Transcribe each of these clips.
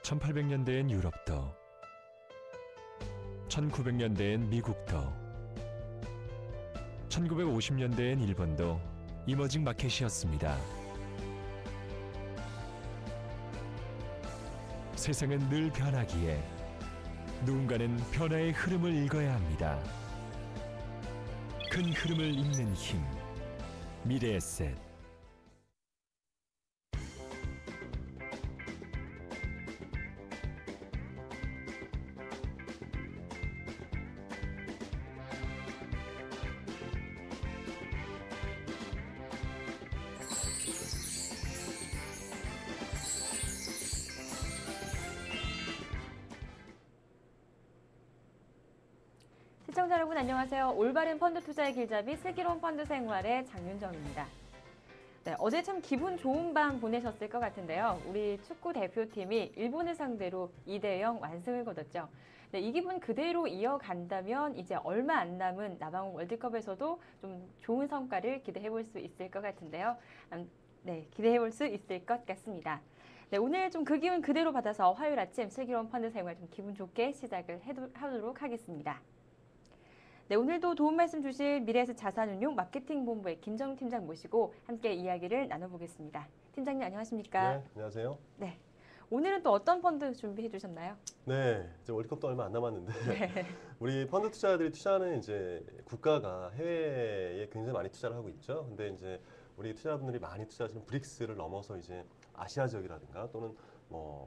1800년대엔 유럽도, 1900년대엔 미국도, 1950년대엔 일본도 이머징 마켓이었습니다. 세상은 늘 변하기에 누군가는 변화의 흐름을 읽어야 합니다. 큰 흐름을 읽는 힘, 미래에셋. 시청자 여러분 안녕하세요. 올바른 펀드 투자의 길잡이 슬기로운 펀드 생활의 장윤정입니다. 네, 어제 참 기분 좋은 밤 보내셨을 것 같은데요. 우리 축구 대표팀이 일본을 상대로 2대0 완승을 거뒀죠. 네, 이 기분 그대로 이어간다면 이제 얼마 안 남은 남아공 월드컵에서도 좀 좋은 성과를 기대해 볼 수 있을 것 같은데요. 네, 기대해 볼 수 있을 것 같습니다. 네, 오늘 좀 그 기운 그대로 받아서 화요일 아침 슬기로운 펀드 생활 좀 기분 좋게 시작을 하도록 하겠습니다. 네, 오늘도 도움 말씀 주실 미래에셋 자산운용 마케팅본부의 김정우 팀장 모시고 함께 이야기를 나눠보겠습니다. 팀장님 안녕하십니까? 네, 안녕하세요. 네, 오늘은 또 어떤 펀드 준비해 주셨나요? 네, 이제 월드컵도 얼마 안 남았는데 네. 우리 펀드 투자자들이 투자하는 이제 국가가 해외에 굉장히 많이 투자를 하고 있죠. 근데 이제 우리 투자자분들이 많이 투자하시는 브릭스를 넘어서 이제 아시아 지역이라든가 또는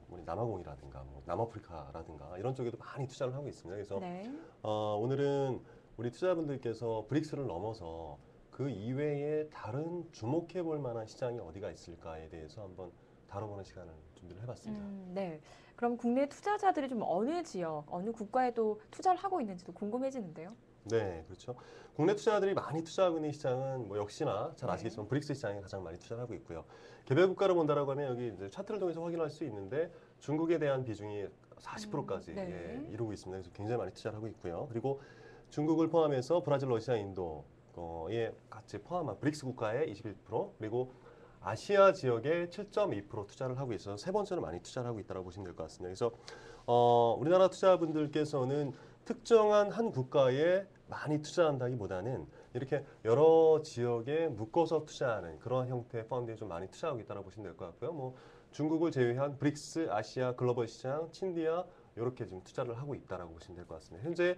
우리 남아공이라든가 남아프리카라든가 이런 쪽에도 많이 투자를 하고 있습니다. 그래서 네. 오늘은 우리 투자자분들께서 브릭스를 넘어서 그 이외에 다른 주목해 볼 만한 시장이 어디가 있을까에 대해서 한번 다뤄보는 시간을 준비를 해봤습니다. 네. 그럼 국내 투자자들이 좀 어느 지역, 어느 국가에도 투자를 하고 있는지도 궁금해지는데요. 네, 그렇죠. 국내 투자자들이 많이 투자하고 있는 시장은 역시나 잘 아시겠지만 브릭스 시장에 가장 많이 투자를 하고 있고요. 개별 국가를 본다라고 하면 여기 이제 차트를 통해서 확인할 수 있는데 중국에 대한 비중이 40%까지 네. 이루고 있습니다. 그래서 굉장히 많이 투자를 하고 있고요. 그리고 중국을 포함해서 브라질, 러시아, 인도에 같이 포함한 브릭스 국가의 21%, 그리고 아시아 지역의 7.2% 투자를 하고 있어서 세 번째로 많이 투자를 하고 있다고 보시면 될 것 같습니다. 그래서 우리나라 투자분들께서는 특정한 한 국가에 많이 투자한다기보다는 이렇게 여러 지역에 묶어서 투자하는 그런 형태의 펀드에 좀 많이 투자하고 있다고 보시면 될 것 같고요. 중국을 제외한 브릭스, 아시아 글로벌 시장, 친디아 이렇게 지금 투자를 하고 있다고 보시면 될 것 같습니다. 현재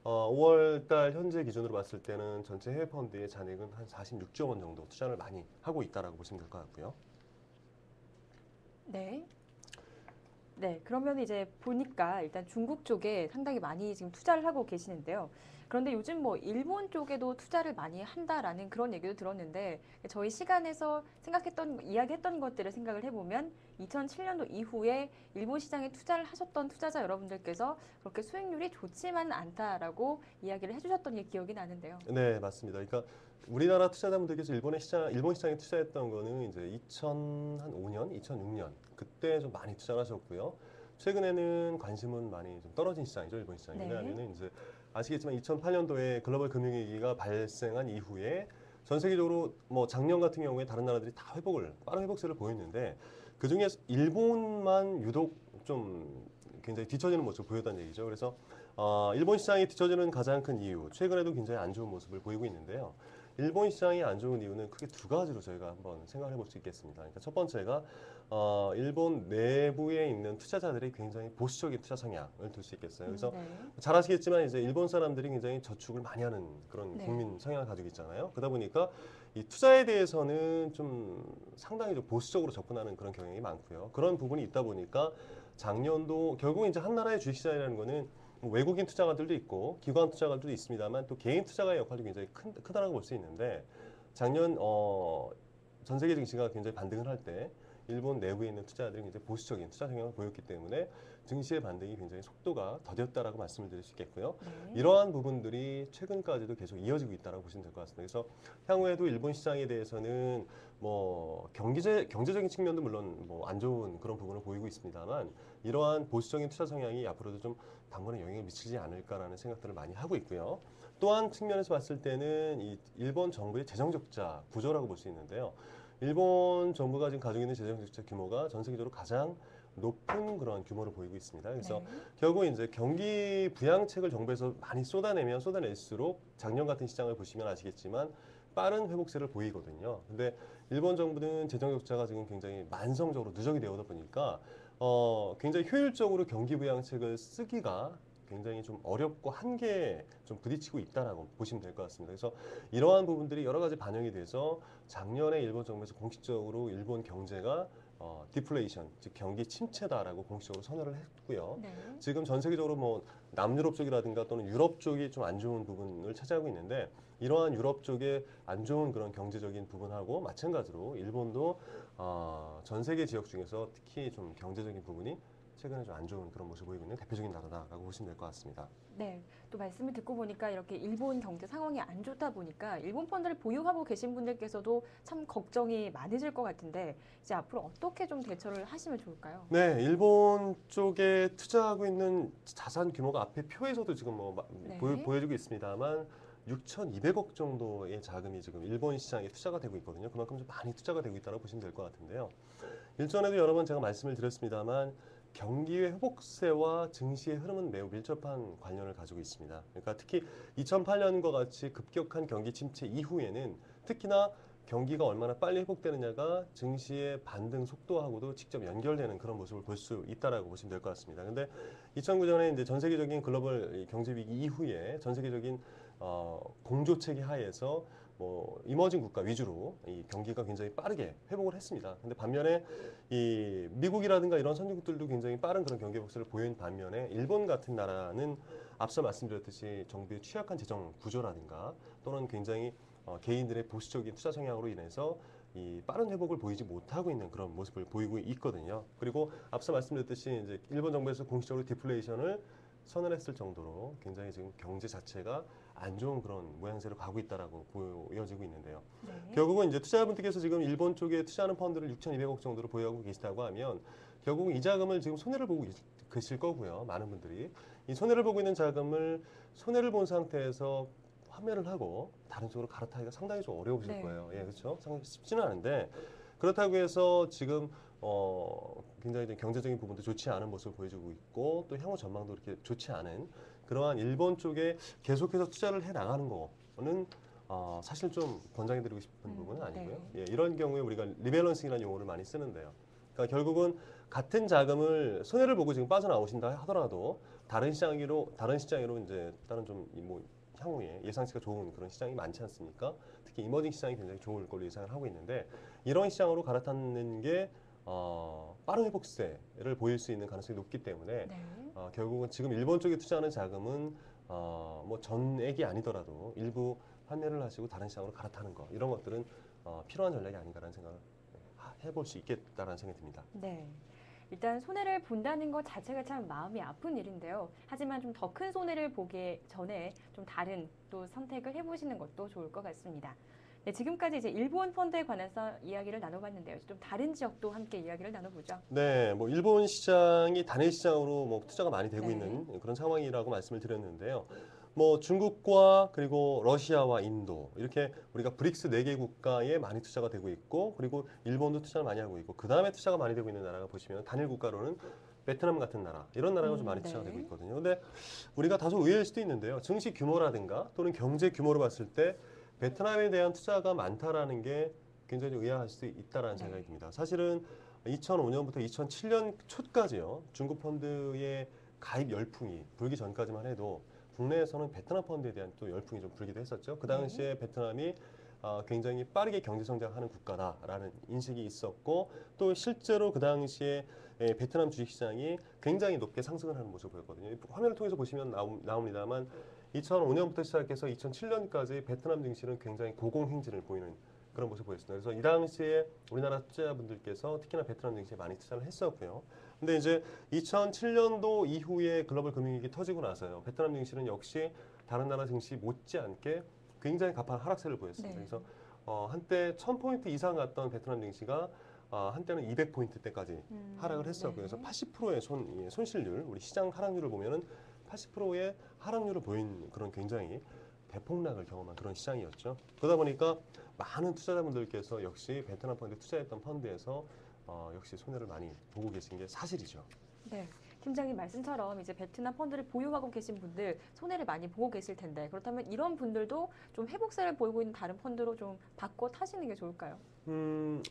5월 달 현재 기준으로 봤을 때는 전체 해외 펀드의 잔액은 한 46조 원 정도 투자를 많이 하고 있다고 보시면 될 것 같고요. 네. 네, 그러면 이제 보니까 일단 중국 쪽에 상당히 많이 지금 투자를 하고 계시는데요. 그런데 요즘 일본 쪽에도 투자를 많이 한다라는 그런 얘기도 들었는데 저희 시간에서 이야기했던 것들을 생각을 해보면 2007년도 이후에 일본 시장에 투자를 하셨던 투자자 여러분들께서 그렇게 수익률이 좋지만 않다라고 이야기를 해주셨던 게 기억이 나는데요. 네, 맞습니다. 그러니까 우리나라 투자자분들께서 일본 시장에 투자했던 거는 이제 2005년, 2006년 그때 좀 많이 투자를 하셨고요. 최근에는 관심은 많이 좀 떨어진 시장이죠, 일본 시장이. 네. 왜냐하면은 이제 아시겠지만 2008년도에 글로벌 금융위기가 발생한 이후에 전 세계적으로 작년 같은 경우에 다른 나라들이 다 빠른 회복세를 보였는데 그 중에 일본만 유독 좀 굉장히 뒤처지는 모습을 보였다는 얘기죠. 그래서 일본 시장이 뒤처지는 가장 큰 이유, 최근에도 굉장히 안 좋은 모습을 보이고 있는데요. 일본 시장이 안 좋은 이유는 크게 두 가지로 저희가 한번 생각해 볼 수 있겠습니다. 그러니까 첫 번째가 일본 내부에 있는 투자자들이 굉장히 보수적인 투자 성향을 둘 수 있겠어요. 그래서 잘 아시겠지만 이제 일본 사람들이 굉장히 저축을 많이 하는 그런 국민 성향을 가지고 있잖아요. 그러다 보니까 이 투자에 대해서는 좀 상당히 좀 보수적으로 접근하는 그런 경향이 많고요. 그런 부분이 있다 보니까 작년도 결국 이제 한 나라의 주식시장이라는 거는 외국인 투자가들도 있고 기관 투자가들도 있습니다만 또 개인 투자가의 역할이 굉장히 크다고 볼 수 있는데 작년 전 세계 증시가 굉장히 반등을 할 때 일본 내부에 있는 투자자들이 굉장히 보수적인 투자 성향을 보였기 때문에 증시의 반등이 굉장히 속도가 더뎠다라고 말씀을 드릴 수 있겠고요. 이러한 부분들이 최근까지도 계속 이어지고 있다고 보시면 될 것 같습니다. 그래서 향후에도 일본 시장에 대해서는 경제적인 측면도 물론 안 좋은 그런 부분을 보이고 있습니다만 이러한 보수적인 투자 성향이 앞으로도 좀 당분간 영향을 미치지 않을까라는 생각들을 많이 하고 있고요. 또한 측면에서 봤을 때는 이 일본 정부의 재정 적자 구조라고 볼 수 있는데요. 일본 정부가 지금 가지고 있는 재정 적자 규모가 전 세계적으로 가장 높은 그런 규모를 보이고 있습니다. 그래서 네. 결국 이제 경기 부양책을 정부에서 많이 쏟아내면 쏟아낼수록 작년 같은 시장을 보시면 아시겠지만 빠른 회복세를 보이거든요. 근데 일본 정부는 재정 적자가 지금 굉장히 만성적으로 누적이 되어다 보니까 굉장히 효율적으로 경기 부양책을 쓰기가 굉장히 좀 어렵고 한계에 좀 부딪히고 있다라고 보시면 될 것 같습니다. 그래서 이러한 부분들이 여러 가지 반영이 돼서 작년에 일본 정부에서 공식적으로 일본 경제가 디플레이션, 즉 경기 침체다라고 공식적으로 선언을 했고요. 네. 지금 전 세계적으로 뭐 남유럽 쪽이라든가 또는 유럽 쪽이 좀 안 좋은 부분을 차지하고 있는데 이러한 유럽 쪽의 안 좋은 그런 경제적인 부분하고 마찬가지로 일본도 전 세계 지역 중에서 특히 좀 경제적인 부분이 최근에 좀 안 좋은 그런 모습을 보이고 있는 대표적인 나라다라고 보시면 될 것 같습니다. 네, 또 말씀을 듣고 보니까 이렇게 일본 경제 상황이 안 좋다 보니까 일본 펀드를 보유하고 계신 분들께서도 참 걱정이 많으실 것 같은데 이제 앞으로 어떻게 좀 대처를 하시면 좋을까요? 네, 일본 쪽에 투자하고 있는 자산 규모가 앞에 표에서도 지금 네. 보여지고 있습니다만 6,200억 정도의 자금이 지금 일본 시장에 투자가 되고 있거든요. 그만큼 좀 많이 투자가 되고 있다고 보시면 될 것 같은데요. 일전에도 여러 번 제가 말씀을 드렸습니다만 경기의 회복세와 증시의 흐름은 매우 밀접한 관련을 가지고 있습니다. 그러니까 특히 2008년과 같이 급격한 경기 침체 이후에는 특히나 경기가 얼마나 빨리 회복되느냐가 증시의 반등 속도하고도 직접 연결되는 그런 모습을 볼 수 있다라고 보시면 될 것 같습니다. 근데 2009년에 이제 전 세계적인 글로벌 경제 위기 이후에 전 세계적인 공조 체계 하에서 뭐 이머징 국가 위주로 이 경기가 굉장히 빠르게 회복을 했습니다. 근데 반면에 이 미국이라든가 이런 선진국들도 굉장히 빠른 그런 경기 회복세를 보인 반면에 일본 같은 나라는 앞서 말씀드렸듯이 정부의 취약한 재정 구조라든가 또는 굉장히 개인들의 보수적인 투자 성향으로 인해서 이 빠른 회복을 보이지 못하고 있는 그런 모습을 보이고 있거든요. 그리고 앞서 말씀드렸듯이 이제 일본 정부에서 공식적으로 디플레이션을 선언했을 정도로 굉장히 지금 경제 자체가 안 좋은 그런 모양새로 가고 있다라고 보여지고 있는데요. 네. 결국은 이제 투자자분들께서 지금 일본 쪽에 투자하는 펀드를 6,200억 정도로 보유하고 계시다고 하면 결국은 이 자금을 지금 손해를 보고 계실 거고요. 많은 분들이 이 손해를 보고 있는 자금을 손해를 본 상태에서 환매를 하고 다른 쪽으로 갈아타기가 상당히 좀 어려우실 네. 거예요. 예, 그렇죠. 상당히 쉽지는 않은데 그렇다고 해서 지금 굉장히 좀 경제적인 부분도 좋지 않은 모습을 보여주고 있고 또 향후 전망도 그렇게 좋지 않은 그러한 일본 쪽에 계속해서 투자를 해 나가는 거는 사실 좀 권장해드리고 싶은 부분은 아니고요. 네. 예, 이런 경우에 우리가 리밸런싱이라는 용어를 많이 쓰는데요. 그러니까 결국은 같은 자금을 손해를 보고 지금 빠져나오신다 하더라도 다른 시장으로 이제 다른 좀 뭐 향후에 예상치가 좋은 그런 시장이 많지 않습니까? 특히 이머징 시장이 굉장히 좋을 걸로 예상을 하고 있는데 이런 시장으로 갈아타는 게 빠른 회복세를 보일 수 있는 가능성이 높기 때문에 네. 결국은 지금 일본 쪽에 투자하는 자금은 뭐 전액이 아니더라도 일부 환매를 하시고 다른 시장으로 갈아타는 거 이런 것들은 필요한 전략이 아닌가라는 생각을 해볼 수 있겠다라는 생각이 듭니다. 네. 일단 손해를 본다는 것 자체가 참 마음이 아픈 일인데요. 하지만 좀 더 큰 손해를 보기 전에 좀 다른 또 선택을 해보시는 것도 좋을 것 같습니다. 네, 지금까지 이제 일본 펀드에 관해서 이야기를 나눠봤는데요. 좀 다른 지역도 함께 이야기를 나눠보죠. 네, 뭐 일본 시장이 단일 시장으로 뭐 투자가 많이 되고 네. 있는 그런 상황이라고 말씀을 드렸는데요. 뭐 중국과 그리고 러시아와 인도 이렇게 우리가 브릭스 4개 국가에 많이 투자가 되고 있고 그리고 일본도 투자를 많이 하고 있고 그 다음에 투자가 많이 되고 있는 나라가 보시면 단일 국가로는 베트남 같은 나라 이런 나라가 좀 많이 투자가 네. 되고 있거든요. 근데 우리가 다소 의외일 수도 있는데요. 증시 규모라든가 또는 경제 규모로 봤을 때 베트남에 대한 투자가 많다라는 게 굉장히 의아할 수 있다라는 네. 생각이 듭니다. 사실은 2005년부터 2007년 초까지요. 중국 펀드의 가입 열풍이 불기 전까지만 해도 국내에서는 베트남 펀드에 대한 또 열풍이 좀 불기도 했었죠. 그 당시에 베트남이 굉장히 빠르게 경제 성장하는 국가다라는 인식이 있었고 또 실제로 그 당시에 베트남 주식시장이 굉장히 높게 상승을 하는 모습을 보였거든요. 화면을 통해서 보시면 나옵니다만 2005년부터 시작해서 2007년까지 베트남 증시는 굉장히 고공행진을 보이는 그런 모습을 보였습니다. 그래서 이 당시에 우리나라 투자자분들께서 특히나 베트남 증시에 많이 투자를 했었고요. 근데 이제 2007년도 이후에 글로벌 금융위기 터지고 나서요. 베트남 증시는 역시 다른 나라 증시 못지않게 굉장히 가파른 하락세를 보였습니다. 네. 그래서 한때 1000포인트 이상 갔던 베트남 증시가 한때는 200포인트대까지 하락을 했었고요. 그래서 80%의 손실률, 우리 시장 하락률을 보면은 80%의 하락률을 보인 그런 굉장히 대폭락을 경험한 그런 시장이었죠. 그러다 보니까 많은 투자자분들께서 역시 베트남 펀드에 투자했던 펀드에서 역시 손해를 많이 보고 계신 게 사실이죠. 네. 팀장님 말씀처럼 이제 베트남 펀드를 보유하고 계신 분들 손해를 많이 보고 계실 텐데 그렇다면 이런 분들도 좀 회복세를 보이고 있는 다른 펀드로 좀 바꿔 타시는 게 좋을까요?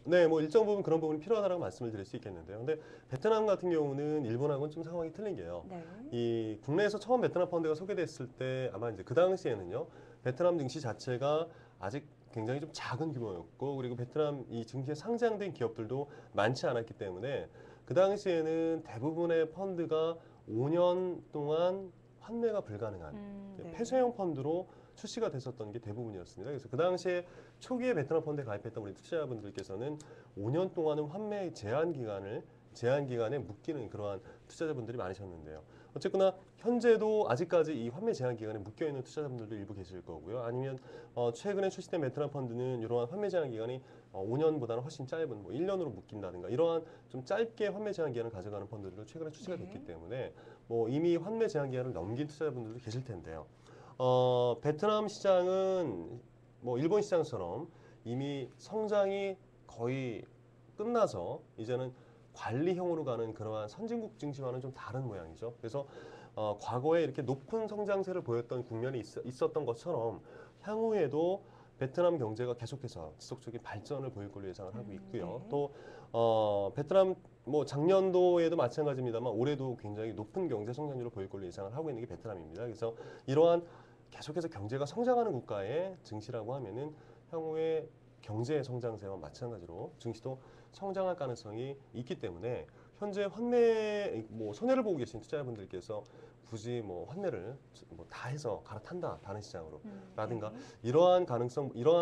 네, 뭐 일정 부분 그런 부분이 필요하다고 말씀을 드릴 수 있겠는데요. 근데 베트남 같은 경우는 일본하고는 좀 상황이 틀린 게요. 네. 이 국내에서 처음 베트남 펀드가 소개됐을 때 아마 이제 그 당시에는요, 베트남 증시 자체가 아직 굉장히 좀 작은 규모였고, 그리고 베트남 이 증시에 상장된 기업들도 많지 않았기 때문에 그 당시에는 대부분의 펀드가 5년 동안 환매가 불가능한 네. 폐쇄형 펀드로 출시가 됐었던 게 대부분이었습니다. 그래서 그 당시에 초기에 베트남 펀드에 가입했던 우리 투자자분들께서는 5년 동안은 환매 제한 기간에 묶이는 그러한 투자자분들이 많으셨는데요. 어쨌거나 현재도 아직까지 이 환매 제한 기간에 묶여 있는 투자자분들도 일부 계실 거고요. 아니면 최근에 출시된 베트남 펀드는 이러한 환매 제한 기간이 5년보다는 훨씬 짧은 뭐 1년으로 묶인다든가 이러한 좀 짧게 환매 제한 기간을 가져가는 펀드들도 최근에 출시가 네. 됐기 때문에 뭐 이미 환매 제한 기간을 넘긴 투자자분들도 계실 텐데요. 베트남 시장은 뭐 일본 시장처럼 이미 성장이 거의 끝나서 이제는 관리형으로 가는 그러한 선진국 증시와는 좀 다른 모양이죠. 그래서 과거에 이렇게 높은 성장세를 보였던 국면이 있었던 것처럼 향후에도 베트남 경제가 계속해서 지속적인 발전을 보일 걸로 예상을 하고 있고요. 네. 또 베트남 뭐 작년도에도 마찬가지입니다만 올해도 굉장히 높은 경제 성장률을 보일 걸로 예상을 하고 있는 게 베트남입니다. 그래서 이러한 계속해서 경제가 성장하는 국가의 증시라고 하면은 향후에 경제 성장세와 마찬가지로 증시도 성장할 가능성이 있기 때문에 현재 환매 뭐 손해를 보고 계신 투자자분들께서 굳이 뭐 환매를 뭐 다 해서 갈아탄다 다른 시장으로 라든가 네. 이러한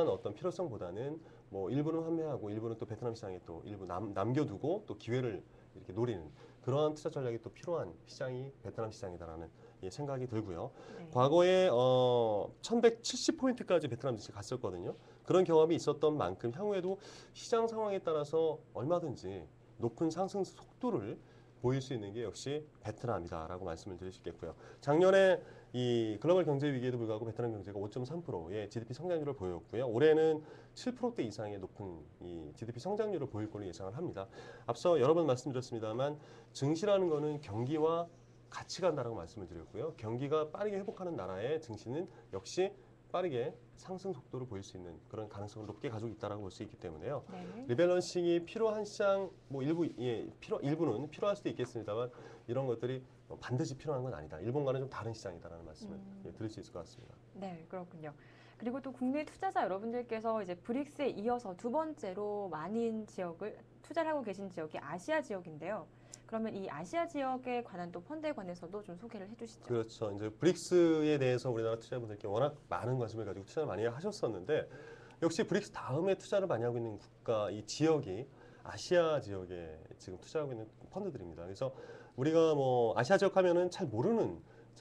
어떤 필요성보다는 뭐 일부는 환매하고 일부는 또 베트남 시장에 또 일부 남겨두고 또 기회를 이렇게 노리는 그러한 투자 전략이 또 필요한 시장이 베트남 시장이다라는 생각이 들고요. 네. 과거에 1170포인트까지 베트남 증시 갔었거든요. 그런 경험이 있었던 만큼 향후에도 시장 상황에 따라서 얼마든지 높은 상승 속도를 보일 수 있는 게 역시 베트남이다라고 말씀을 드릴 수 있겠고요. 작년에 이 글로벌 경제 위기에도 불구하고 베트남 경제가 5.3%의 GDP 성장률을 보였고요. 올해는 7%대 이상의 높은 이 GDP 성장률을 보일 걸로 예상을 합니다. 앞서 여러 번 말씀드렸습니다만 증시라는 거는 경기와 같이 간다라고 말씀을 드렸고요. 경기가 빠르게 회복하는 나라의 증시는 역시 빠르게 상승 속도를 보일 수 있는 그런 가능성을 높게 가지고 있다라고 볼 수 있기 때문에요. 네. 리밸런싱이 필요한 시장 뭐 일부는 필요할 수도 있겠습니다만 이런 것들이 반드시 필요한 건 아니다. 일본과는 좀 다른 시장이다라는 말씀을 드릴 수 있을 것 같습니다. 네, 그렇군요. 그리고 또 국내 투자자 여러분들께서 이제 브릭스에 이어서 두 번째로 많은 지역을 투자를 하고 계신 지역이 아시아 지역인데요. 그러면 이 아시아 지역에 관한 또 펀드에 관해서도 좀 소개를 해주시죠. 그렇죠. 이제 브릭스에 대해서 우리나라 투자자분들께 워낙 많은 관심을 가지고 투자를 많이 하셨었는데 역시 브릭스 다음에 투자를 많이 하고 있는 국가 이 지역이 아시아 지역에 지금 투자하고 있는 펀드들입니다. 그래서 우리가 뭐 아시아 지역 하면은 잘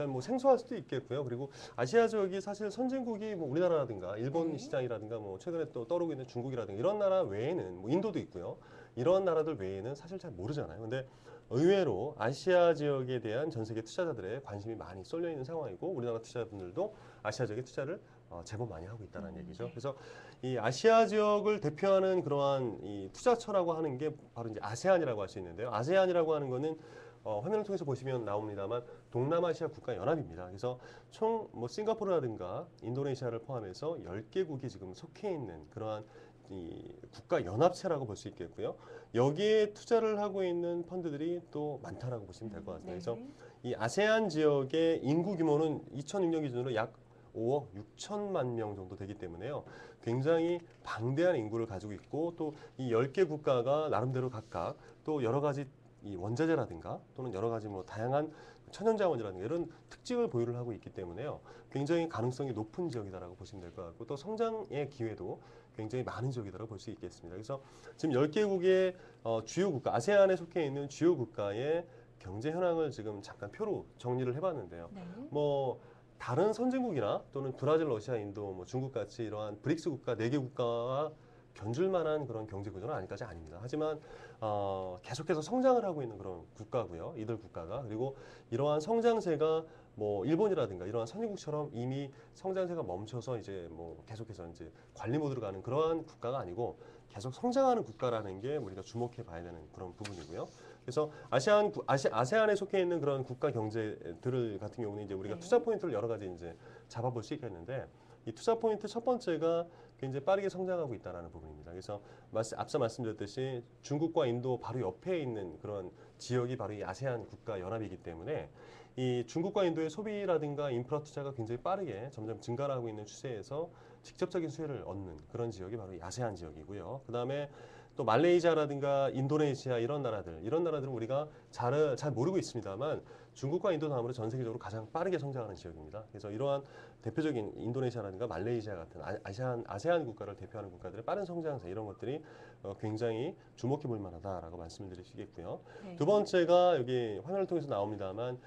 뭐 생소할 수도 있겠고요. 그리고 아시아 지역이 사실 선진국이 뭐 우리나라라든가 일본 네. 시장이라든가 뭐 최근에 또 떠오르고 있는 중국이라든가 이런 나라 외에는 뭐 인도도 있고요. 이런 나라들 외에는 사실 잘 모르잖아요. 근데 의외로 아시아 지역에 대한 전 세계 투자자들의 관심이 많이 쏠려 있는 상황이고 우리나라 투자자분들도 아시아 지역에 투자를 제법 많이 하고 있다는 얘기죠. 네. 그래서 이 아시아 지역을 대표하는 그러한 이 투자처라고 하는 게 바로 이제 아세안이라고 할 수 있는데요. 아세안이라고 하는 거는 화면을 통해서 보시면 나옵니다만 동남아시아 국가 연합입니다. 그래서 총 뭐 싱가포르라든가 인도네시아를 포함해서 10개국이 지금 속해 있는 그러한 이 국가 연합체라고 볼 수 있겠고요. 여기에 투자를 하고 있는 펀드들이 또 많다라고 보시면 될 것 같습니다. 그래서 이 아세안 지역의 인구 규모는 2006년 기준으로 약 5억 6천만 명 정도 되기 때문에요. 굉장히 방대한 인구를 가지고 있고 또 이 10개 국가가 나름대로 각각 또 여러 가지 이 원자재라든가 또는 여러 가지 뭐 다양한 천연자원이라든가 이런 특징을 보유를 하고 있기 때문에요. 굉장히 가능성이 높은 지역이다라고 보시면 될 것 같고 또 성장의 기회도 굉장히 많은 지역이다라고 볼 수 있겠습니다. 그래서 지금 10개국의 주요 국가, 아세안에 속해 있는 주요 국가의 경제 현황을 지금 잠깐 표로 정리를 해봤는데요. 네. 뭐 다른 선진국이나 또는 브라질, 러시아, 인도, 뭐 중국 같이 이러한 브릭스 국가 4개 국가와 견줄 만한 그런 경제 구조는 아직까지 아닙니다. 하지만 계속해서 성장을 하고 있는 그런 국가고요. 이들 국가가. 그리고 이러한 성장세가 뭐 일본이라든가 이러한 선진국처럼 이미 성장세가 멈춰서 이제 뭐 계속해서 이제 관리 모드로 가는 그러한 국가가 아니고 계속 성장하는 국가라는 게 우리가 주목해 봐야 되는 그런 부분이고요. 그래서 아세안에 속해 있는 그런 국가 경제들 같은 경우는 이제 우리가 네. 투자 포인트를 여러 가지 이제 잡아볼 수 있겠는데 이 투자 포인트 첫 번째가 굉장히 빠르게 성장하고 있다는 부분입니다. 그래서 앞서 말씀드렸듯이 중국과 인도 바로 옆에 있는 그런 지역이 바로 이 아세안 국가 연합이기 때문에 이 중국과 인도의 소비라든가 인프라 투자가 굉장히 빠르게 점점 증가하고 있는 추세에서 직접적인 수혜를 얻는 그런 지역이 바로 이 아세안 지역이고요. 그다음에 또 말레이시아라든가 인도네시아 이런 나라들은 우리가 잘 모르고 있습니다만 중국과 인도 다음으로 전 세계적으로 가장 빠르게 성장하는 지역입니다. 그래서 이러한 대표적인 인도네시아라든가 말레이시아 같은 아세안 국가를 대표하는 국가들의 빠른 성장세 이런 것들이 굉장히 주목해 볼 만하다라고 말씀을 드릴 수 있겠고요. 네. 두 번째가 여기 화면을 통해서 나옵니다만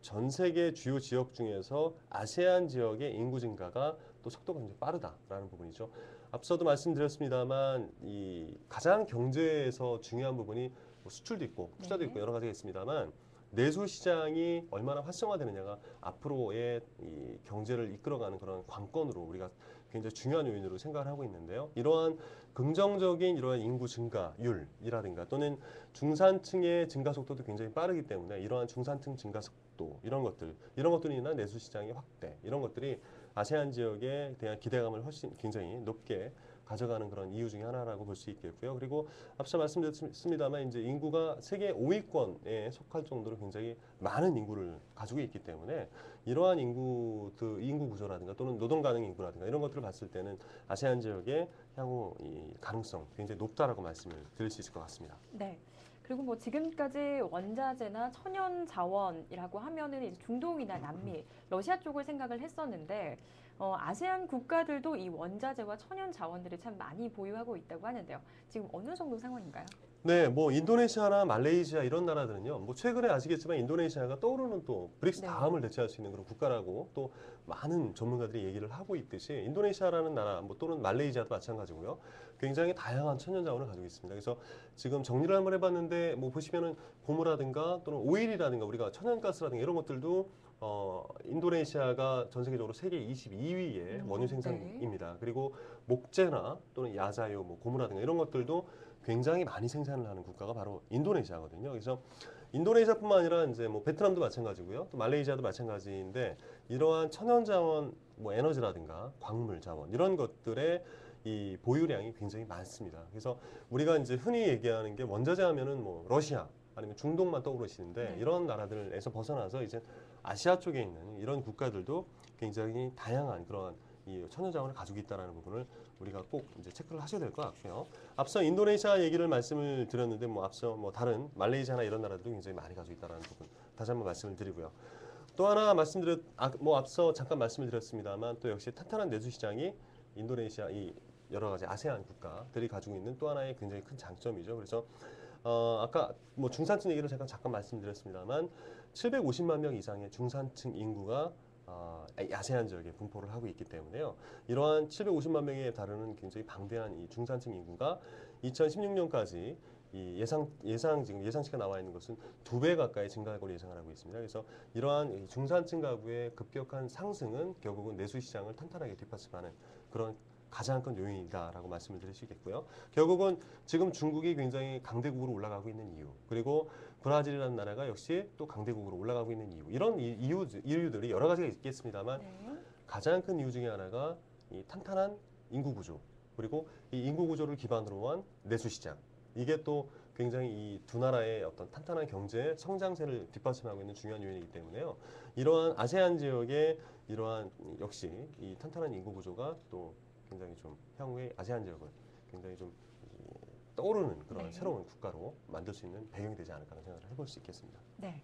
전 세계 주요 지역 중에서 아세안 지역의 인구 증가가 또 속도가 굉장히 빠르다라는 부분이죠. 앞서도 말씀드렸습니다만 이 가장 경제에서 중요한 부분이 뭐 수출도 있고 투자도 있고 여러 가지가 있습니다만 내수 시장이 얼마나 활성화되느냐가 앞으로의 이 경제를 이끌어가는 그런 관건으로 우리가 굉장히 중요한 요인으로 생각을 하고 있는데요. 이러한 긍정적인 이러한 인구 증가율이라든가 또는 중산층의 증가 속도도 굉장히 빠르기 때문에 이러한 중산층 증가 속도 이런 것들로 인한 내수 시장의 확대 이런 것들이 아세안 지역에 대한 기대감을 굉장히 높게 가져가는 그런 이유 중에 하나라고 볼 수 있겠고요. 그리고 앞서 말씀드렸습니다만 이제 인구가 세계 5위권에 속할 정도로 굉장히 많은 인구를 가지고 있기 때문에 이러한 인구 구조라든가 또는 노동 가능 인구라든가 이런 것들을 봤을 때는 아세안 지역의 향후 이 가능성 굉장히 높다라고 말씀을 드릴 수 있을 것 같습니다. 네. 그리고 뭐 지금까지 원자재나 천연 자원이라고 하면은 이제 중동이나 남미, 러시아 쪽을 생각을 했었는데 아세안 국가들도 이 원자재와 천연 자원들을 참 많이 보유하고 있다고 하는데요. 지금 어느 정도 상황인가요? 네, 뭐 인도네시아나 말레이시아 이런 나라들은요. 뭐 최근에 아시겠지만 인도네시아가 떠오르는 또 브릭스 네. 다음을 대체할 수 있는 그런 국가라고 또 많은 전문가들이 얘기를 하고 있듯이 인도네시아라는 나라 뭐 또는 말레이시아도 마찬가지고요. 굉장히 다양한 천연 자원을 가지고 있습니다. 그래서 지금 정리를 한번 해봤는데 뭐 보시면은 고무라든가 또는 오일이라든가 우리가 천연가스라든가 이런 것들도 인도네시아가 전 세계적으로 세계 22위의 원유 생산입니다. 그리고 목재나 또는 야자유, 뭐 고무라든가 이런 것들도 굉장히 많이 생산을 하는 국가가 바로 인도네시아거든요. 그래서 인도네시아뿐만 아니라 이제 뭐 베트남도 마찬가지고요, 또 말레이시아도 마찬가지인데 이러한 천연 자원, 뭐 에너지라든가 광물 자원 이런 것들의 이 보유량이 굉장히 많습니다. 그래서 우리가 이제 흔히 얘기하는 게 원자재 하면은 뭐 러시아 아니면 중동만 떠오르시는데 이런 나라들에서 벗어나서 이제 아시아 쪽에 있는 이런 국가들도 굉장히 다양한 그런 이 천연 자원을 가지고 있다는 부분을 우리가 꼭 이제 체크를 하셔야 될 것 같고요. 앞서 인도네시아 얘기를 말씀을 드렸는데 뭐 앞서 뭐 다른 말레이시아나 이런 나라들도 굉장히 많이 가지고 있다는 부분 다시 한번 말씀을 드리고요. 또 하나 앞서 잠깐 말씀을 드렸습니다만 또 역시 탄탄한 내수 시장이 인도네시아 이 여러 가지 아세안 국가들이 가지고 있는 또 하나의 굉장히 큰 장점이죠. 그래서 아까 뭐 중산층 얘기를 제가 잠깐 말씀드렸습니다만 750만 명 이상의 중산층 인구가 아세안 지역에 분포를 하고 있기 때문에요. 이러한 750만 명에 다루는 굉장히 방대한 이 중산층 인구가 2016년까지 이 지금 예상치가 나와 있는 것은 2배 가까이 증가할 걸로 예상을 하고 있습니다. 그래서 이러한 중산층 가구의 급격한 상승은 결국은 내수 시장을 탄탄하게 뒷받침하는 그런 가장 큰 요인이다라고 말씀을 드릴 수 있겠고요. 결국은 지금 중국이 굉장히 강대국으로 올라가고 있는 이유, 그리고 브라질이라는 나라가 역시 또 강대국으로 올라가고 있는 이유, 이런 이유들이 여러 가지가 있겠습니다만 가장 큰 이유 중에 하나가 이 탄탄한 인구 구조, 그리고 이 인구 구조를 기반으로 한 내수 시장. 이게 또 굉장히 이 두 나라의 어떤 탄탄한 경제 성장세를 뒷받침하고 있는 중요한 요인이기 때문에요. 이러한 아세안 지역의 이러한 역시 이 탄탄한 인구 구조가 또 굉장히 좀 향후에 아세안 지역을 굉장히 좀 떠오르는 그런 새로운 국가로 만들 수 있는 배경이 되지 않을까 하는 생각을 해볼 수 있겠습니다. 네.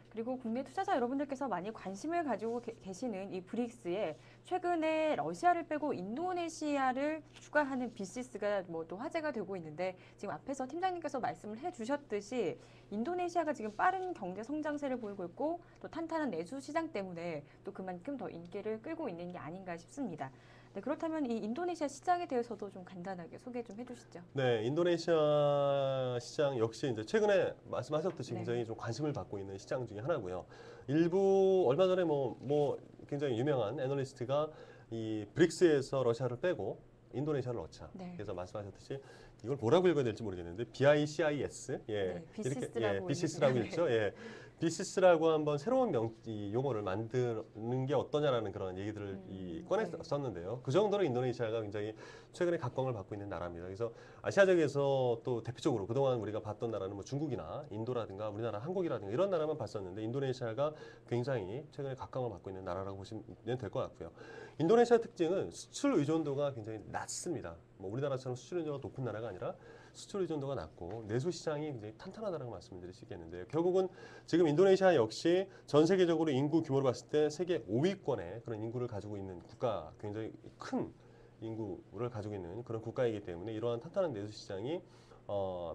그리고 국내 투자자 여러분들께서 많이 관심을 가지고 계시는 이 브릭스에 최근에 러시아를 빼고 인도네시아를 추가하는 비시스가 뭐 또 화제가 되고 있는데 지금 앞에서 팀장님께서 말씀을 해주셨듯이 인도네시아가 지금 빠른 경제 성장세를 보이고 있고 또 탄탄한 내수 시장 때문에 또 그만큼 더 인기를 끌고 있는 게 아닌가 싶습니다. 네, 그렇다면 이 인도네시아 시장에 대해서도 좀 간단하게 소개 좀 해주시죠. 네, 인도네시아 시장 역시 이제 최근에 말씀하셨듯이 네. 굉장히 좀 관심을 받고 있는 시장 중에 하나고요. 일부 얼마 전에 뭐 굉장히 유명한 애널리스트가 이 브릭스에서 러시아를 빼고 인도네시아를 넣자. 네. 그래서 말씀하셨듯이 이걸 뭐라고 읽어야 될지 모르겠는데 BICIS 네, 비시스라고 비시스라고 있는데. 읽죠. 예. 비시스라고 한번 새로운 이 용어를 만드는 게 어떠냐라는 그런 얘기들을 네. 꺼냈었는데요. 그 정도로 인도네시아가 굉장히 최근에 각광을 받고 있는 나라입니다. 그래서 아시아적에서 또 대표적으로 그동안 우리가 봤던 나라는 뭐 중국이나 인도라든가 우리나라 한국이라든가 이런 나라만 봤었는데 인도네시아가 굉장히 최근에 각광을 받고 있는 나라라고 보시면 될 것 같고요. 인도네시아 특징은 수출 의존도가 굉장히 낮습니다. 뭐 우리나라처럼 수출 의존도가 높은 나라가 아니라 수출 의존도가 낮고 내수 시장이 굉장히 탄탄하다고 말씀드릴 수 있겠는데요. 결국은 지금 인도네시아 역시 전 세계적으로 인구 규모를 봤을 때 세계 5위권의 그런 인구를 가지고 있는 국가, 굉장히 큰 인구를 가지고 있는 그런 국가이기 때문에 이러한 탄탄한 내수 시장이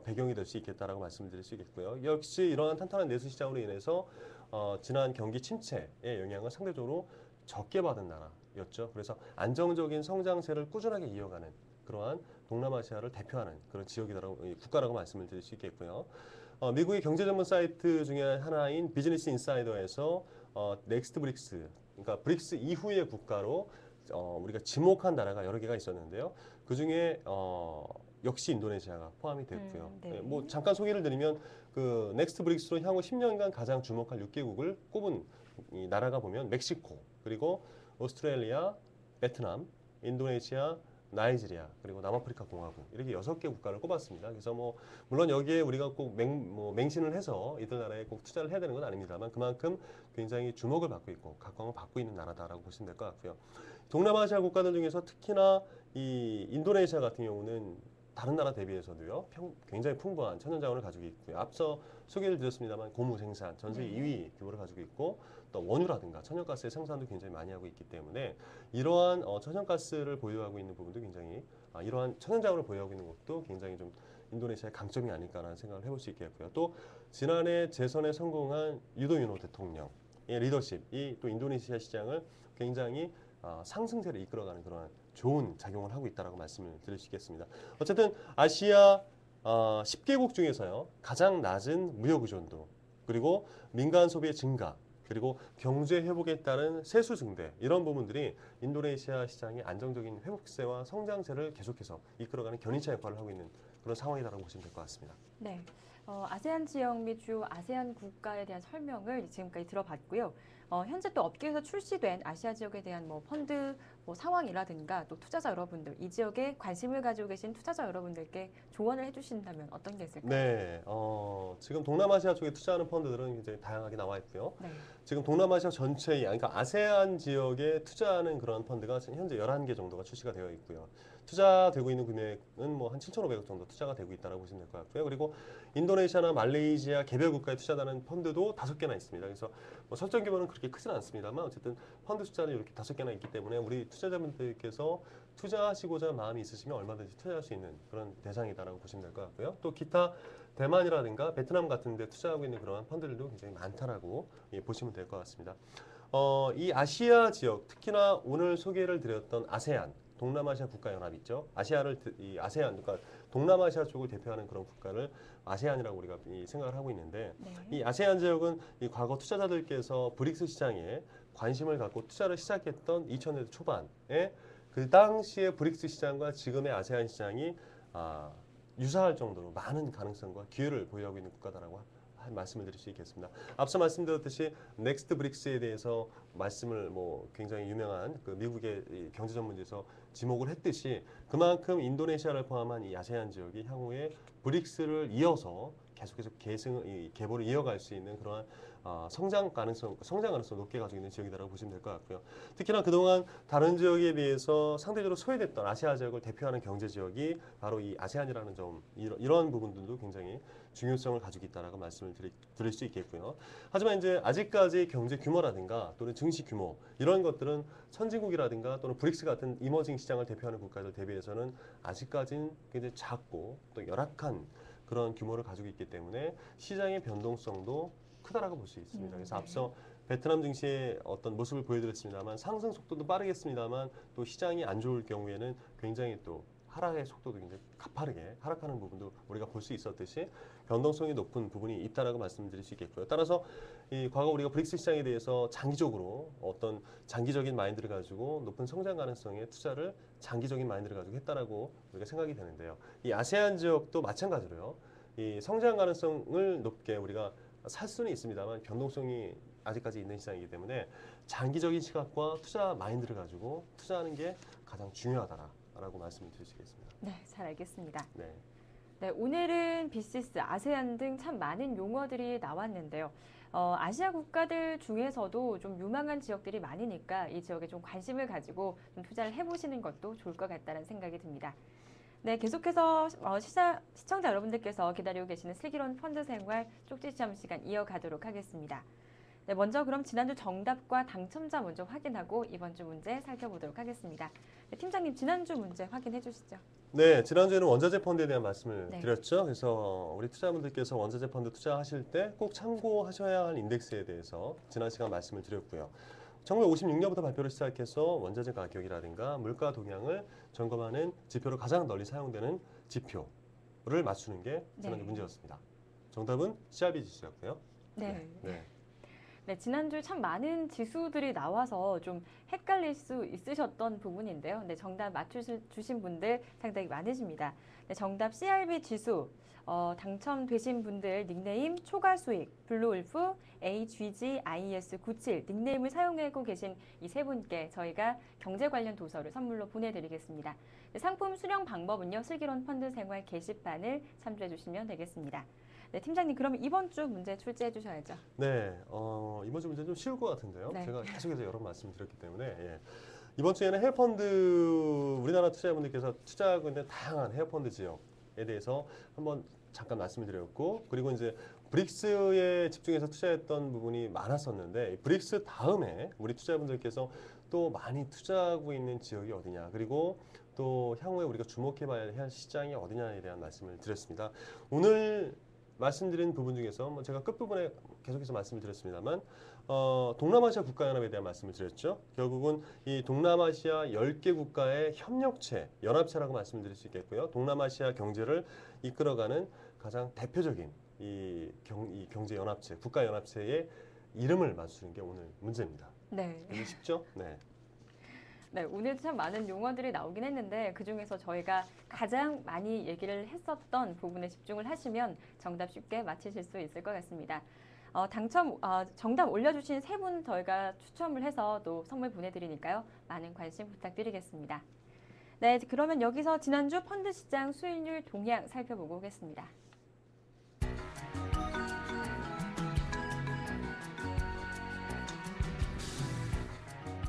배경이 될 수 있겠다라고 말씀드릴 수 있겠고요. 역시 이러한 탄탄한 내수 시장으로 인해서 지난 경기 침체의 영향을 상대적으로 적게 받은 나라였죠. 그래서 안정적인 성장세를 꾸준하게 이어가는 그러한 동남아시아를 대표하는 그런 국가라고 말씀을 드릴 수 있겠고요. 미국의 경제 전문 사이트 중에 하나인 비즈니스 인사이더에서 넥스트 브릭스, 그러니까 브릭스 이후의 국가로 우리가 지목한 나라가 여러 개가 있었는데요. 그 중에 역시 인도네시아가 포함이 됐고요. 네. 뭐 잠깐 소개를 드리면 그 넥스트 브릭스로 향후 10년간 가장 주목할 6개국을 꼽은 이 나라가 보면 멕시코, 그리고 오스트레일리아, 베트남, 인도네시아, 나이지리아, 그리고 남아프리카 공화국 이렇게 6개 국가를 꼽았습니다. 그래서 뭐 물론 여기에 우리가 꼭 맹신을 해서 이들 나라에 꼭 투자를 해야 되는 건 아닙니다만 그만큼 굉장히 주목을 받고 있고 각광을 받고 있는 나라다라고 보시면 될 것 같고요. 동남아시아 국가들 중에서 특히나 이 인도네시아 같은 경우는 다른 나라 대비해서도요 굉장히 풍부한 천연자원을 가지고 있고요. 앞서 소개를 드렸습니다만 고무 생산 전 세계 2위 규모를 가지고 있고 또 원유라든가 천연가스의 생산도 굉장히 많이 하고 있기 때문에 이러한 천연가스를 보유하고 있는 부분도 굉장히 이러한 천연자원을 보유하고 있는 것도 굉장히 좀 인도네시아의 강점이 아닐까라는 생각을 해볼 수 있겠고요. 또 지난해 재선에 성공한 유도유노 대통령의 리더십이 또 인도네시아 시장을 굉장히 상승세를 이끌어가는 그런 좋은 작용을 하고 있다라고 말씀을 드릴 수 있겠습니다. 어쨌든 아시아 10개국 중에서요 가장 낮은 무역 의존도 그리고 민간 소비의 증가 그리고 경제 회복에 따른 세수 증대 이런 부분들이 인도네시아 시장의 안정적인 회복세와 성장세를 계속해서 이끌어가는 견인차 역할을 하고 있는 그런 상황이라고 보시면 될 것 같습니다. 네. 아세안 지역 및 주요 아세안 국가에 대한 설명을 지금까지 들어봤고요. 현재 또 업계에서 출시된 아시아 지역에 대한 뭐 펀드 상황이라든가 또 투자자 여러분들, 이 지역에 관심을 가지고 계신 투자자 여러분들께 조언을 해주신다면 어떤 게 있을까요? 네, 지금 동남아시아 쪽에 투자하는 펀드들은 굉장히 다양하게 나와 있고요. 네. 지금 동남아시아 전체에, 그러니까 아세안 지역에 투자하는 그런 펀드가 현재 11개 정도가 출시가 되어 있고요. 투자되고 있는 금액은 뭐 한 7,500억 정도 투자가 되고 있다고 보시면 될 것 같고요. 그리고 인도네시아나 말레이시아 개별 국가에 투자하는 펀드도 5개나 있습니다. 그래서 뭐 설정 규모는 그렇게 크지는 않습니다만 어쨌든 펀드 숫자는 이렇게 5개나 있기 때문에 우리 투자자분들께서 투자하시고자 마음이 있으시면 얼마든지 투자할 수 있는 그런 대상이다라고 보시면 될 것 같고요. 또 기타 대만이라든가 베트남 같은 데 투자하고 있는 그런 펀드들도 굉장히 많다라고 보시면 될 것 같습니다. 이 아시아 지역, 특히나 오늘 소개를 드렸던 아세안, 동남아시아 국가연합 있죠. 이 아세안, 그러니까 동남아시아 쪽을 대표하는 그런 국가를 아세안이라고 우리가 생각을 하고 있는데 네. 이 아세안 지역은 이 과거 투자자들께서 브릭스 시장에 관심을 갖고 투자를 시작했던 2000년대 초반에 그 당시의 브릭스 시장과 지금의 아세안 시장이 유사할 정도로 많은 가능성과 기회를 보유하고 있는 국가다라고 말씀을 드릴 수 있겠습니다. 앞서 말씀드렸듯이 넥스트 브릭스에 대해서 말씀을 굉장히 유명한 그 미국의 경제 전문지에서 지목을 했듯이 그만큼 인도네시아를 포함한 이 아세안 지역이 향후에 브릭스를 이어서 계속해서 계보를 이어갈 수 있는 그러한 성장 가능성 높게 가지고 있는 지역이다라고 보시면 될 것 같고요. 특히나 그동안 다른 지역에 비해서 상대적으로 소외됐던 아시아 지역을 대표하는 경제 지역이 바로 이 아세안이라는 점, 이런 부분들도 굉장히 중요성을 가지고 있다라고 말씀을 드릴 수 있겠고요. 하지만 이제 아직까지 경제 규모라든가 또는 증시 규모 이런 것들은 선진국이라든가 또는 브릭스 같은 이머징 시장을 대표하는 국가들 대비해서는 아직까지는 굉장히 작고 또 열악한 그런 규모를 가지고 있기 때문에 시장의 변동성도 크다라고 볼 수 있습니다. 그래서 앞서 베트남 증시의 어떤 모습을 보여드렸습니다만 상승 속도도 빠르겠습니다만 또 시장이 안 좋을 경우에는 굉장히 또 하락의 속도도 굉장히 가파르게 하락하는 부분도 우리가 볼 수 있었듯이 변동성이 높은 부분이 있다라고 말씀드릴 수 있겠고요. 따라서 이 과거 우리가 브릭스 시장에 대해서 장기적으로 어떤 장기적인 마인드를 가지고 높은 성장 가능성의 투자를 장기적인 마인드를 가지고 했다라고 우리가 생각이 되는데요. 이 아세안 지역도 마찬가지로요. 이 성장 가능성을 높게 우리가 살 수는 있습니다만 변동성이 아직까지 있는 시장이기 때문에 장기적인 시각과 투자 마인드를 가지고 투자하는 게 가장 중요하다라고 말씀을 드리겠습니다. 네, 잘 알겠습니다. 네. 네, 오늘은 비시스, 아세안 등 참 많은 용어들이 나왔는데요. 아시아 국가들 중에서도 좀 유망한 지역들이 많으니까 이 지역에 좀 관심을 가지고 좀 투자를 해보시는 것도 좋을 것 같다는 생각이 듭니다. 네, 계속해서 시청자 여러분들께서 기다리고 계시는 슬기로운 펀드 생활 쪽지 시험 시간 이어가도록 하겠습니다. 네, 먼저 그럼 지난주 정답과 당첨자 먼저 확인하고 이번 주 문제 살펴보도록 하겠습니다. 네, 팀장님, 지난주 문제 확인해 주시죠. 네, 지난주에는 원자재 펀드에 대한 말씀을 네. 드렸죠. 그래서 우리 투자분들께서 원자재 펀드 투자하실 때 꼭 참고하셔야 할 인덱스에 대해서 지난 시간 말씀을 드렸고요. 1956년부터 발표를 시작해서 원자재 가격이라든가 물가 동향을 점검하는 지표로 가장 널리 사용되는 지표를 맞추는 게 지난주 네. 문제였습니다. 정답은 CRB 지수였고요. 네. 네. 네, 지난주 참 많은 지수들이 나와서 좀 헷갈릴 수 있으셨던 부분인데요. 네, 정답 맞추신 분들 상당히 많으십니다. 네, 정답 CRB 지수. 당첨되신 분들 닉네임 초과수익, 블루울프, AGGIS97 닉네임을 사용하고 계신 이 세 분께 저희가 경제 관련 도서를 선물로 보내드리겠습니다. 네, 상품 수령 방법은요. 슬기로운 펀드 생활 게시판을 참조해 주시면 되겠습니다. 네, 팀장님, 그럼 이번 주 문제 출제해 주셔야죠. 네, 이번 주 문제는 좀 쉬울 것 같은데요. 네. 제가 계속해서 여러 말씀을 드렸기 때문에 예. 이번 주에는 헤어펀드 우리나라 투자자분들께서 투자하고 있는 다양한 헤어펀드 지역에 대해서 한번 잠깐 말씀을 드렸고, 그리고 이제 브릭스에 집중해서 투자했던 부분이 많았었는데 브릭스 다음에 우리 투자자분들께서 또 많이 투자하고 있는 지역이 어디냐, 그리고 또 향후에 우리가 주목해봐야 할 시장이 어디냐에 대한 말씀을 드렸습니다. 오늘 말씀드린 부분 중에서 뭐 제가 끝부분에 계속해서 말씀을 드렸습니다만 동남아시아 국가연합에 대한 말씀을 드렸죠. 결국은 이 동남아시아 10개 국가의 협력체, 연합체라고 말씀을 드릴 수 있겠고요. 동남아시아 경제를 이끌어가는 가장 대표적인 이 경제연합체, 국가연합체의 이름을 맞추는 게 오늘 문제입니다. 네. 이게 쉽죠? 네. 네, 오늘 참 많은 용어들이 나오긴 했는데 그중에서 저희가 가장 많이 얘기를 했었던 부분에 집중을 하시면 정답 쉽게 맞히실 수 있을 것 같습니다. 정답 올려주신 세 분 저희가 추첨을 해서 또 선물 보내드리니까요. 많은 관심 부탁드리겠습니다. 네, 그러면 여기서 지난주 펀드 시장 수익률 동향 살펴보고 오겠습니다.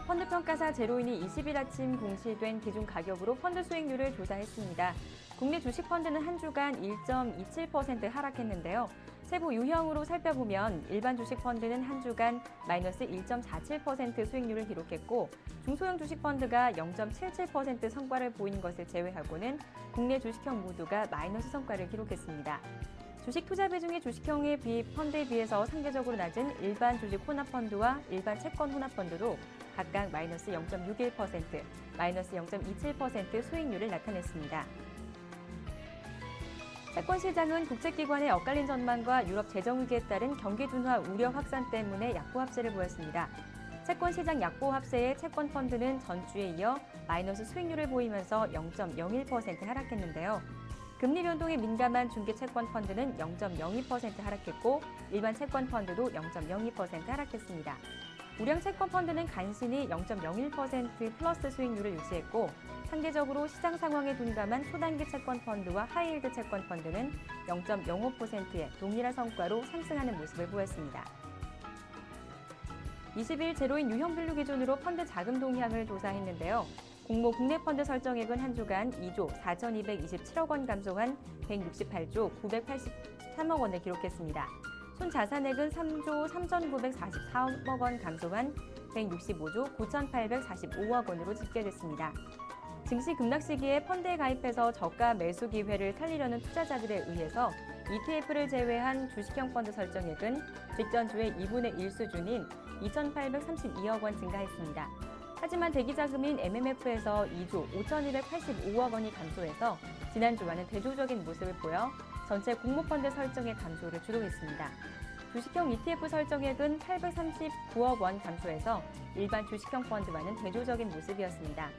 펀드평가사 제로인이 20일 아침 공시된 기준 가격으로 펀드 수익률을 조사했습니다. 국내 주식펀드는 한 주간 1.27% 하락했는데요. 세부 유형으로 살펴보면 일반 주식펀드는 한 주간 마이너스 1.47% 수익률을 기록했고 중소형 주식펀드가 0.77% 성과를 보인 것을 제외하고는 국내 주식형 모두가 마이너스 성과를 기록했습니다. 주식 투자 비중이 주식형의 펀드에 비해서 상대적으로 낮은 일반 주식 혼합펀드와 일반 채권 혼합펀드도 각각 마이너스 0.61%, 마이너스 0.27% 수익률을 나타냈습니다. 채권 시장은 국제기관의 엇갈린 전망과 유럽 재정위기에 따른 경기 둔화 우려 확산 때문에 약보 합세를 보였습니다. 채권 시장 약보 합세의 채권 펀드는 전주에 이어 마이너스 수익률을 보이면서 0.01% 하락했는데요. 금리 변동에 민감한 중개 채권 펀드는 0.02% 하락했고 일반 채권 펀드도 0.02% 하락했습니다. 우량 채권 펀드는 간신히 0.01% 플러스 수익률을 유지했고 상대적으로 시장 상황에 둔감한 초단기 채권 펀드와 하이힐드 채권 펀드는 0.05%의 동일한 성과로 상승하는 모습을 보였습니다. 20일 제로인 유형별로 기준으로 펀드 자금 동향을 조사했는데요. 공모 국내 펀드 설정액은 한 주간 2조 4,227억 원 감소한 168조 983억 원을 기록했습니다. 손자산액은 3조 3,944억 원 감소한 165조 9,845억 원으로 집계됐습니다. 증시 급락 시기에 펀드에 가입해서 저가 매수 기회를 살리려는 투자자들에 의해서 ETF를 제외한 주식형 펀드 설정액은 직전주의 2분의 1 수준인 2,832억 원 증가했습니다. 하지만 대기자금인 MMF에서 2조 5,285억 원이 감소해서 지난주와는 대조적인 모습을 보여 전체 공모펀드 설정의 감소를 주도했습니다. 주식형 ETF 설정액은 839억 원 감소해서 일반 주식형 펀드와는 대조적인 모습이었습니다.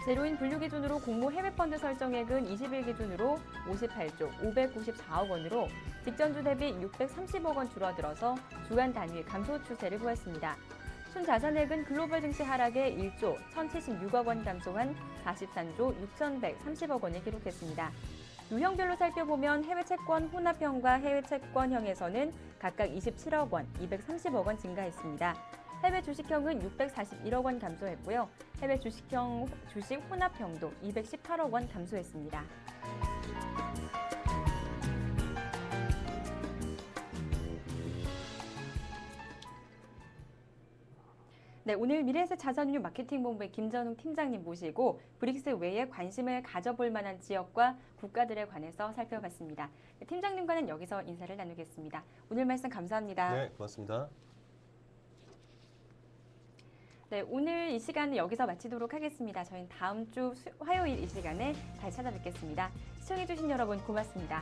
제로인 분류 기준으로 공모 해외 펀드 설정액은 20일 기준으로 58조 594억 원으로 직전주 대비 630억 원 줄어들어서 주간 단위 감소 추세를 보였습니다. 순자산액은 글로벌 증시 하락에 1조 1,076억 원 감소한 43조 6,130억 원을 기록했습니다. 유형별로 살펴보면 해외 채권 혼합형과 해외 채권형에서는 각각 27억 원, 230억 원 증가했습니다. 해외 주식형은 641억 원 감소했고요. 해외 주식형 주식 혼합형도 218억 원 감소했습니다. 네, 오늘 미래에셋 자산운용 마케팅본부의 김전웅 팀장님 모시고 브릭스 외에 관심을 가져볼 만한 지역과 국가들에 관해서 살펴봤습니다. 네, 팀장님과는 여기서 인사를 나누겠습니다. 오늘 말씀 감사합니다. 네, 고맙습니다. 네, 오늘 이 시간은 여기서 마치도록 하겠습니다. 저희는 다음 주 화요일 이 시간에 다시 찾아뵙겠습니다. 시청해주신 여러분 고맙습니다.